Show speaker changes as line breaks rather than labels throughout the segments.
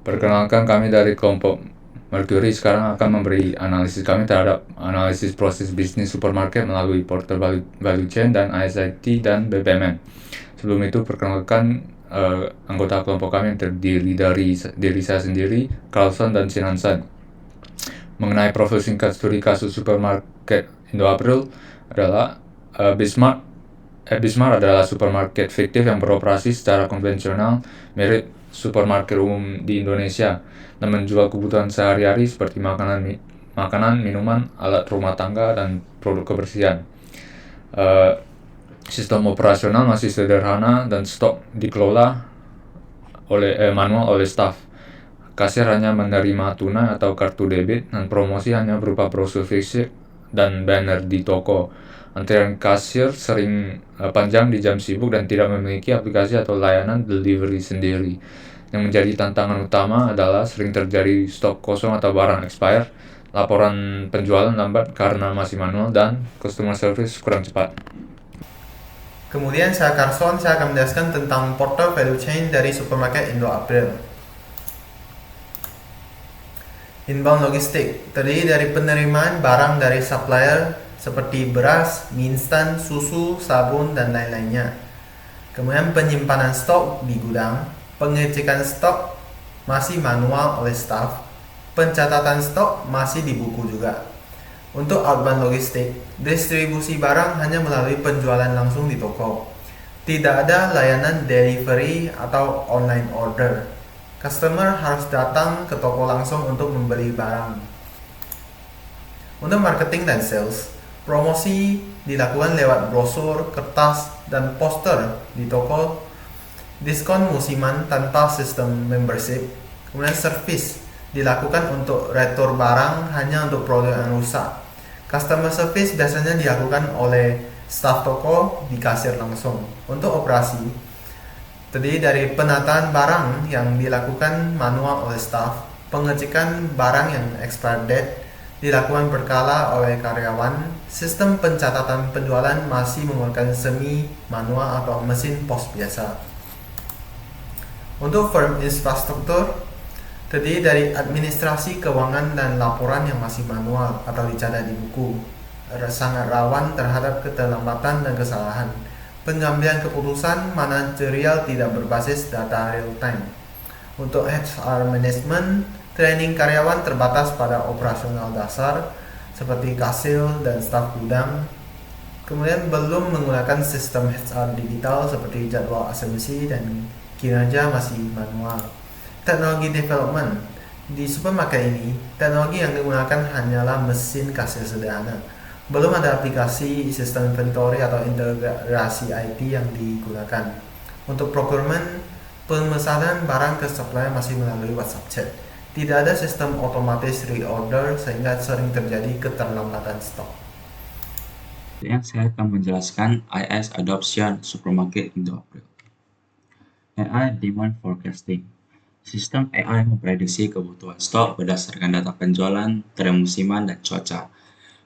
Perkenalkan, kami dari kelompok Mercury sekarang akan memberi analisis kami terhadap analisis proses bisnis supermarket melalui portal value chain dan ISIT dan BPMN. Sebelum itu, perkenalkan anggota kelompok kami yang terdiri dari diri saya sendiri, Carlson dan Sinansan. Mengenai profil singkat studi kasus supermarket Indo April adalah Bismart adalah supermarket fiktif yang beroperasi secara konvensional mirip supermarket umum di Indonesia dan menjual kebutuhan sehari-hari seperti makanan, minuman, alat rumah tangga, dan produk kebersihan. Sistem operasional masih sederhana dan stok dikelola manual oleh staff. Kasir hanya menerima tunai atau kartu debit, dan promosi hanya berupa brosur fisik dan banner di toko. Antrian kasir sering panjang di jam sibuk dan tidak memiliki aplikasi atau layanan delivery sendiri. Yang menjadi tantangan utama adalah sering terjadi stok kosong atau barang expired, laporan penjualan lambat karena masih manual, dan customer service kurang cepat.
Kemudian saya Carson, saya akan menjelaskan tentang portal value chain dari supermarket Indo April. Inbound logistik terdiri dari penerimaan barang dari supplier seperti beras, mie instan, susu, sabun, dan lain-lainnya. Kemudian penyimpanan stok di gudang, pengecekan stok masih manual oleh staff, pencatatan stok masih di buku juga. Untuk outbound logistik, distribusi barang hanya melalui penjualan langsung di toko. Tidak ada layanan delivery atau online order. Customer harus datang ke toko langsung untuk membeli barang. Untuk marketing dan sales, promosi dilakukan lewat brosur, kertas, dan poster di toko, diskon musiman tanpa sistem membership, kemudian service dilakukan untuk retur barang hanya untuk produk yang rusak. Customer service biasanya dilakukan oleh staf toko di kasir langsung. Untuk operasi, terdiri dari penataan barang yang dilakukan manual oleh staff, pengecekan barang yang expired date dilakukan berkala oleh karyawan, sistem pencatatan penjualan masih menggunakan semi manual atau mesin pos biasa. Untuk firm infrastruktur, terdiri dari administrasi keuangan dan laporan yang masih manual atau dicatat di buku, sangat rawan terhadap keterlambatan dan kesalahan. Pengambilan keputusan manajerial tidak berbasis data real time. Untuk HR management, training karyawan terbatas pada operasional dasar seperti kasir dan staf gudang. Kemudian belum menggunakan sistem HR digital seperti jadwal asumsi dan kinerja masih manual. Teknologi development di supermarket ini, teknologi yang digunakan hanyalah mesin kasir sederhana. Belum ada aplikasi sistem inventory atau integrasi IT yang digunakan. Untuk procurement, pemesanan barang ke supplier masih melalui WhatsApp chat. Tidak ada sistem otomatis reorder sehingga sering terjadi keterlambatan stok.
Yang saya akan menjelaskan IS Adoption Supermarket Indo April. AI Demand Forecasting. Sistem AI memprediksi kebutuhan stok berdasarkan data penjualan, tren musiman, dan cuaca,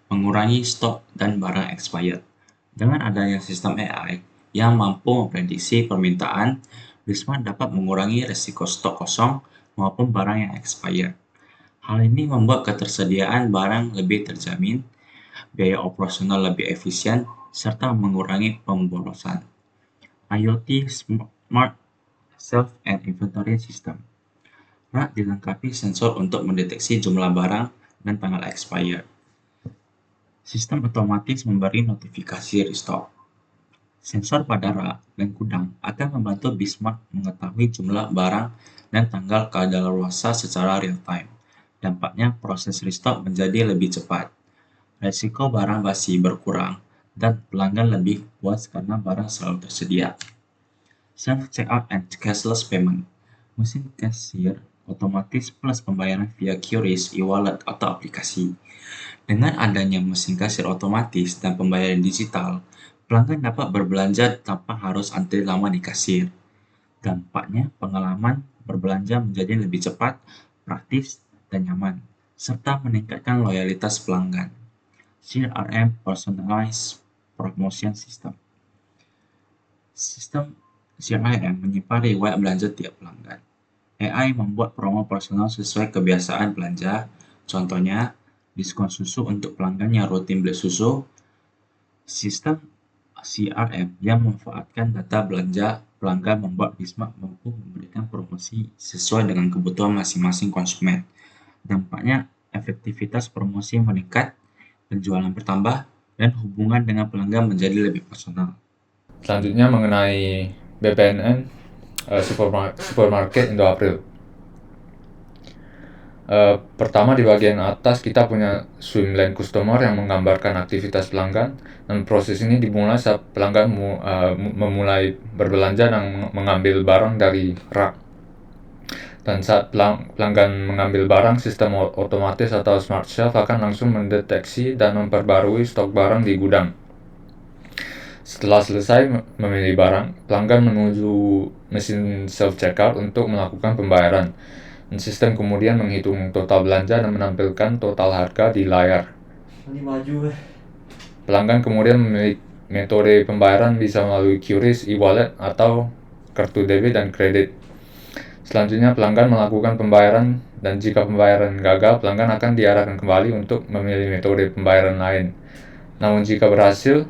mengurangi stok dan barang expired. Dengan adanya sistem AI yang mampu memprediksi permintaan, Bismart dapat mengurangi risiko stok kosong maupun barang yang expired. Hal ini membuat ketersediaan barang lebih terjamin, biaya operasional lebih efisien, serta mengurangi pemborosan. IoT Smart Self and Inventory System. Rak dilengkapi sensor untuk mendeteksi jumlah barang dan tanggal expired. Sistem otomatis memberi notifikasi restock. Sensor pada rak dan gudang akan membantu Bismart mengetahui jumlah barang dan tanggal kadaluarsa secara real time. Dampaknya proses restock menjadi lebih cepat. Risiko barang basi berkurang dan pelanggan lebih puas karena barang selalu tersedia. Self-checkout and cashless payment. Mesin kasir otomatis plus pembayaran via QRIS, e-wallet, atau aplikasi. Dengan adanya mesin kasir otomatis dan pembayaran digital, pelanggan dapat berbelanja tanpa harus antri lama di kasir. Dampaknya, pengalaman berbelanja menjadi lebih cepat, praktis, dan nyaman, serta meningkatkan loyalitas pelanggan. CRM Personalized Promotion System. Sistem CRM menyimpan riwayat belanja tiap pelanggan. AI membuat promo personal sesuai kebiasaan belanja. Contohnya, diskon susu untuk pelanggan yang rutin beli susu. Sistem CRM yang memanfaatkan data belanja pelanggan membuat Bismarck mampu memberikan promosi sesuai dengan kebutuhan masing-masing konsumen. Dampaknya, efektivitas promosi meningkat, penjualan bertambah, dan hubungan dengan pelanggan menjadi lebih personal.
Selanjutnya mengenai BPNN, supermarket Indo April. Pertama di bagian atas kita punya swimlane customer yang menggambarkan aktivitas pelanggan, dan proses ini dimulai saat pelanggan memulai berbelanja dan mengambil barang dari rak. Dan saat pelanggan mengambil barang, sistem otomatis atau smart shelf akan langsung mendeteksi dan memperbarui stok barang di gudang. Setelah selesai memilih barang, pelanggan menuju mesin self-checkout untuk melakukan pembayaran. Dan sistem kemudian menghitung total belanja dan menampilkan total harga di layar. Pelanggan kemudian memilih metode pembayaran bisa melalui QRIS, e-wallet, atau kartu debit dan kredit. Selanjutnya pelanggan melakukan pembayaran, dan jika pembayaran gagal, pelanggan akan diarahkan kembali untuk memilih metode pembayaran lain. Namun jika berhasil,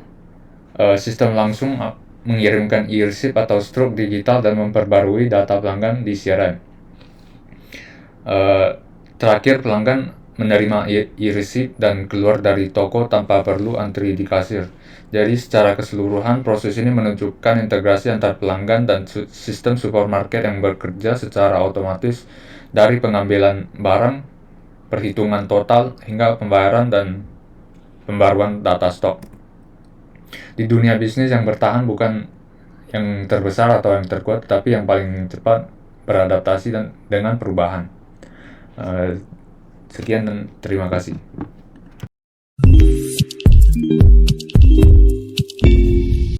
sistem langsung mengirimkan e-receipt atau struk digital dan memperbarui data pelanggan di CRM. Terakhir, pelanggan menerima e-receipt dan keluar dari toko tanpa perlu antri di kasir. Jadi secara keseluruhan proses ini menunjukkan integrasi antar pelanggan dan sistem supermarket yang bekerja secara otomatis dari pengambilan barang, perhitungan total, hingga pembayaran dan pembaruan data stok. Di dunia bisnis yang bertahan bukan yang terbesar atau yang terkuat, tapi yang paling cepat beradaptasi dengan perubahan. Sekian dan terima kasih.